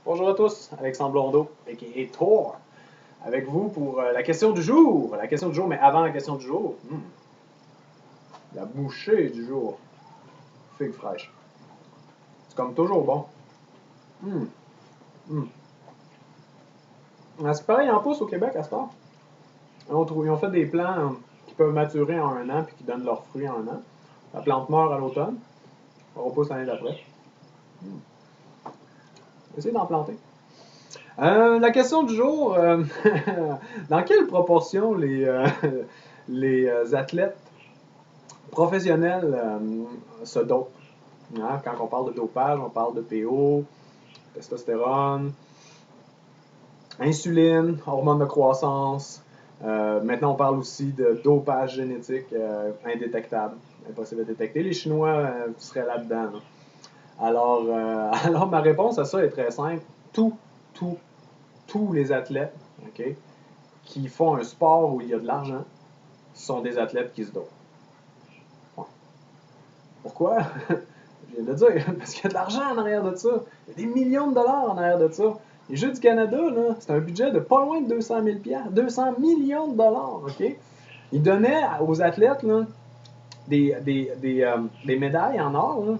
Bonjour à tous, Alexandre Blondeau, a.k.a. Thor, avec vous pour la question du jour. La question du jour, mais avant la question du jour, la bouchée du jour, figue fraîche. C'est comme toujours bon. Hum, hum. C'est pareil en pousse au Québec à ce temps. Ils ont fait des plants qui peuvent maturer en un an puis qui donnent leurs fruits en un an. La plante meurt à l'automne, on repousse l'année d'après. Essayez d'en planter. La question du jour, dans quelle proportion les athlètes professionnels se dopent? Hein? Quand on parle de dopage, on parle de PO, testostérone, insuline, hormones de croissance. Maintenant, on parle aussi de dopage génétique indétectable, impossible à détecter. Les Chinois seraient là-dedans. Là. Alors, ma réponse à ça est très simple. Tous les athlètes okay, qui font un sport où il y a de l'argent sont des athlètes qui se dopent. Ouais. Pourquoi? Je viens de le dire, parce qu'il y a de l'argent en arrière de ça. Il y a des millions de dollars en arrière de ça. Les Jeux du Canada, là, c'est un budget de pas loin de 200 000 200 millions de dollars, OK? Ils donnaient aux athlètes là, des médailles en or là,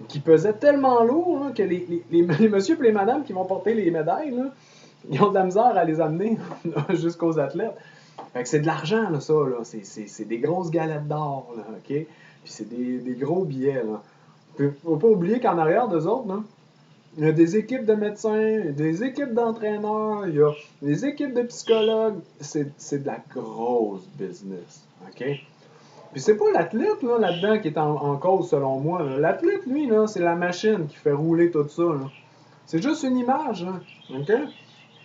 qui pesaient tellement lourd là, que les messieurs et les madames qui vont porter les médailles, là, ils ont de la misère à les amener jusqu'aux athlètes. Fait que c'est de l'argent, là, ça. Là. C'est des grosses galettes d'or, là, OK? Puis c'est des gros billets, là. Faut pas oublier qu'en arrière d'eux autres, là, il y a des équipes de médecins, des équipes d'entraîneurs, il y a des équipes de psychologues. C'est de la grosse business, OK? Puis c'est pas l'athlète, là, là-dedans qui est en cause, selon moi. Là. L'athlète, lui, là, c'est la machine qui fait rouler tout ça, là. C'est juste une image, hein, OK?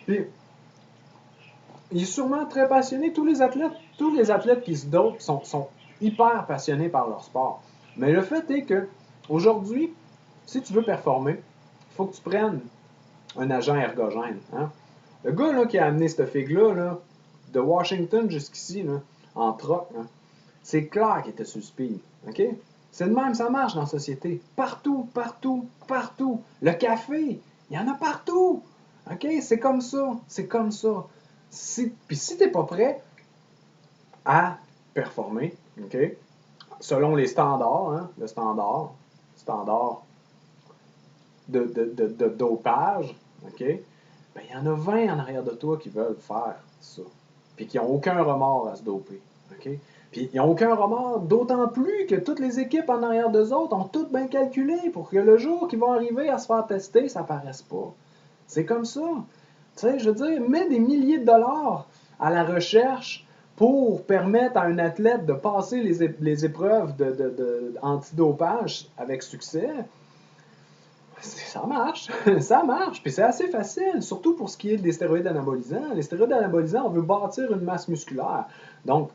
Puis il est sûrement très passionné. Tous les athlètes qui se dopent sont hyper passionnés par leur sport. Mais le fait est que aujourd'hui, si tu veux performer, il faut que tu prennes un agent ergogène. Hein? Le gars là, qui a amené cette figue-là, là, de Washington jusqu'ici, là, en troc, hein, c'est clair qu'il était sur le speed. Okay? C'est de même, ça marche dans la société. Partout, partout, partout. Le café, il y en a partout. OK? C'est comme ça. C'est comme ça. Puis si tu n'es pas prêt à performer, OK? Selon les standards, hein, le standard de dopage, OK? Ben, il y en a 20 en arrière de toi qui veulent faire ça. Puis qui n'ont aucun remords à se doper. OK? Puis ils n'ont aucun remords, d'autant plus que toutes les équipes en arrière d'eux autres ont tout bien calculé pour que le jour qu'ils vont arriver à se faire tester, ça ne paraisse pas. C'est comme ça. Tu sais, je veux dire, mets des milliers de dollars à la recherche pour permettre à un athlète de passer les épreuves antidopage avec succès. Ça marche, ça marche, puis c'est assez facile, surtout pour ce qui est des stéroïdes anabolisants. Les stéroïdes anabolisants, on veut bâtir une masse musculaire. Donc,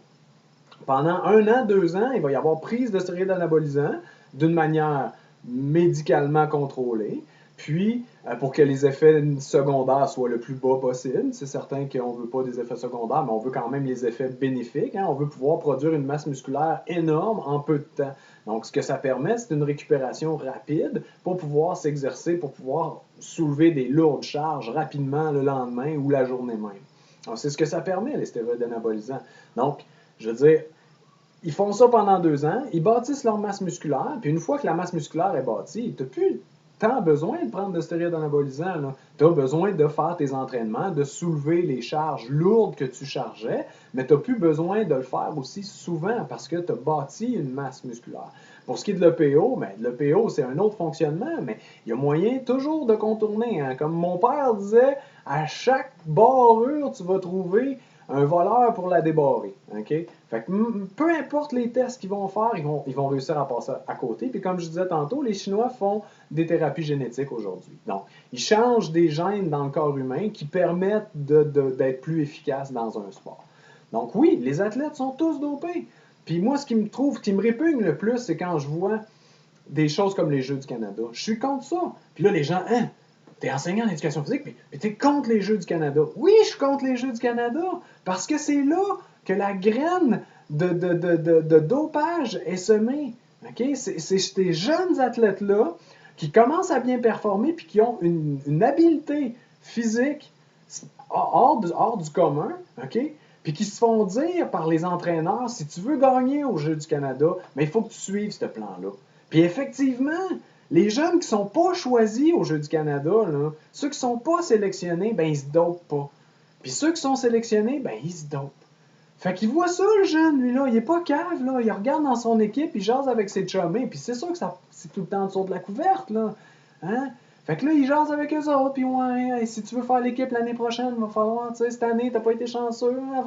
pendant 1 an, 2 ans, il va y avoir prise de stéroïdes anabolisants d'une manière médicalement contrôlée. Puis, pour que les effets secondaires soient le plus bas possible, c'est certain qu'on ne veut pas des effets secondaires, mais on veut quand même les effets bénéfiques. Hein? On veut pouvoir produire une masse musculaire énorme en peu de temps. Donc, ce que ça permet, c'est une récupération rapide pour pouvoir s'exercer, pour pouvoir soulever des lourdes charges rapidement le lendemain ou la journée même. Donc, c'est ce que ça permet, les stéroïdes anabolisants. Donc, je veux dire, ils font ça pendant 2 ans, ils bâtissent leur masse musculaire, puis une fois que la masse musculaire est bâtie, tu n'as plus tant besoin de prendre de stéroïdes anabolisants. Tu as besoin de faire tes entraînements, de soulever les charges lourdes que tu chargeais, mais tu n'as plus besoin de le faire aussi souvent parce que tu as bâti une masse musculaire. Pour ce qui est de l'EPO, ben, l'EPO, c'est un autre fonctionnement, mais il y a moyen toujours de contourner. Hein. Comme mon père disait, à chaque barrure, tu vas trouver un voleur pour la débarrer. Okay? Fait que, peu importe les tests qu'ils vont faire, ils vont réussir à passer à côté. Puis comme je disais tantôt, les Chinois font des thérapies génétiques aujourd'hui. Donc, ils changent des gènes dans le corps humain qui permettent d'être plus efficaces dans un sport. Donc oui, les athlètes sont tous dopés. Puis moi, ce qui me répugne le plus, c'est quand je vois des choses comme les Jeux du Canada. Je suis contre ça. Puis là, les gens, hein, t'es enseignant en éducation physique, mais t'es contre les Jeux du Canada. Oui, je suis contre les Jeux du Canada, parce que c'est là que la graine de dopage est semée. Okay? C'est ces jeunes athlètes-là qui commencent à bien performer puis qui ont une habileté physique hors du commun, OK? Puis qui se font dire par les entraîneurs, si tu veux gagner aux Jeux du Canada, mais il faut que tu suives ce plan-là. Puis effectivement, les jeunes qui ne sont pas choisis aux Jeux du Canada, là, ceux qui ne sont pas sélectionnés, ben ils se dopent pas. Puis ceux qui sont sélectionnés, ben ils se dopent. Fait qu'il voit ça, le jeune, lui, là. Il est pas cave, là. Il regarde dans son équipe, il jase avec ses chummés. Puis c'est sûr que c'est tout le temps autour de la couverte, là. Hein? Fait que là, il jase avec eux autres. Puis ouais, si tu veux faire l'équipe l'année prochaine, il va falloir, tu sais, cette année, t'as pas été chanceux. Hein?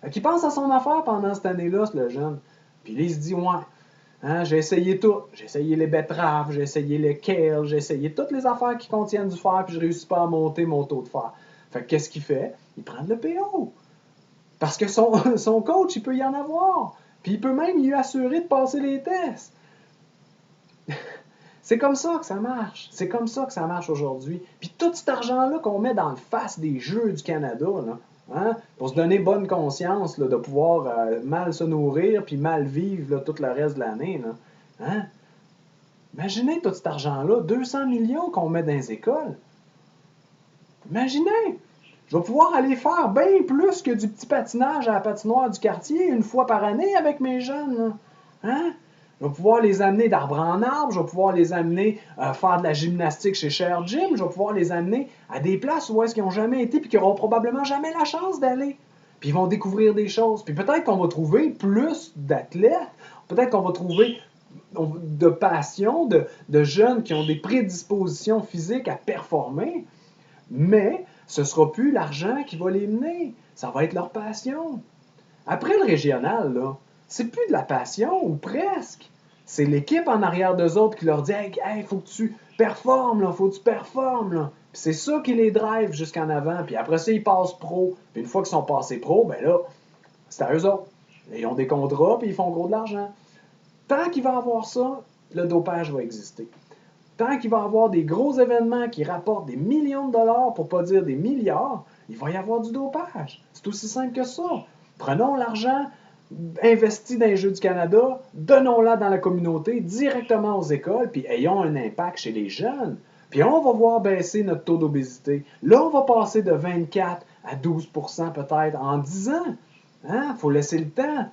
Fait qu'il pense à son affaire pendant cette année-là, le jeune. Puis là, il se dit, ouais, hein, j'ai essayé tout. J'ai essayé les betteraves, j'ai essayé les kale, j'ai essayé toutes les affaires qui contiennent du fer, puis je réussis pas à monter mon taux de fer. Fait que qu'est-ce qu'il fait? Il prend de l'EPO. Parce que son coach, il peut y en avoir. Puis il peut même lui assurer de passer les tests. C'est comme ça que ça marche. C'est comme ça que ça marche aujourd'hui. Puis tout cet argent-là qu'on met dans le face des Jeux du Canada, là, hein, pour se donner bonne conscience là, de pouvoir mal se nourrir puis mal vivre là, tout le reste de l'année. Là, hein? Imaginez tout cet argent-là, 200 millions qu'on met dans les écoles. Imaginez! Je vais pouvoir aller faire bien plus que du petit patinage à la patinoire du quartier une fois par année avec mes jeunes. Là. Hein? Je vais pouvoir les amener d'arbre en arbre, je vais pouvoir les amener faire de la gymnastique chez Cher Gym, je vais pouvoir les amener à des places où est-ce qu'ils n'ont jamais été et qui n'auront probablement jamais la chance d'aller. Puis ils vont découvrir des choses. Puis peut-être qu'on va trouver plus d'athlètes, peut-être qu'on va trouver de passion, de jeunes qui ont des prédispositions physiques à performer, mais ce ne sera plus l'argent qui va les mener. Ça va être leur passion. Après le régional, là, c'est plus de la passion, ou presque. C'est l'équipe en arrière d'eux autres qui leur dit hey, faut que tu performes, là, faut que tu performes. Là. Puis c'est ça qui les drive jusqu'en avant. Puis après ça, ils passent pro. Puis une fois qu'ils sont passés pro, ben là, c'est à eux autres. Ils ont des contrats, puis ils font gros de l'argent. Tant qu'il va y avoir ça, le dopage va exister. Tant qu'il va y avoir des gros événements qui rapportent des millions de dollars, pour ne pas dire des milliards, il va y avoir du dopage. C'est aussi simple que ça. Prenons l'argent investi dans les Jeux du Canada, donnons-la dans la communauté, directement aux écoles, puis ayons un impact chez les jeunes. Puis on va voir baisser notre taux d'obésité. Là, on va passer de 24 à 12% peut-être en 10 ans. Hein? Faut laisser le temps.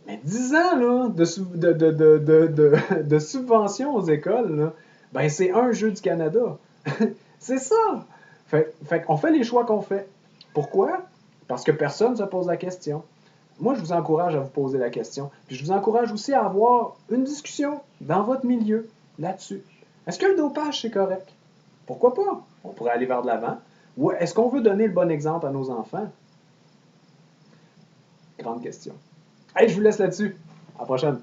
Mais 10 ans là, de subventions aux écoles, là, ben c'est un Jeu du Canada. C'est ça. Fait qu'on fait les choix qu'on fait. Pourquoi? Parce que personne ne se pose la question. Moi, je vous encourage à vous poser la question. Puis je vous encourage aussi à avoir une discussion dans votre milieu là-dessus. Est-ce que le dopage, c'est correct? Pourquoi pas? On pourrait aller vers de l'avant. Ou est-ce qu'on veut donner le bon exemple à nos enfants? Grande question. Hey, je vous laisse là-dessus. À la prochaine.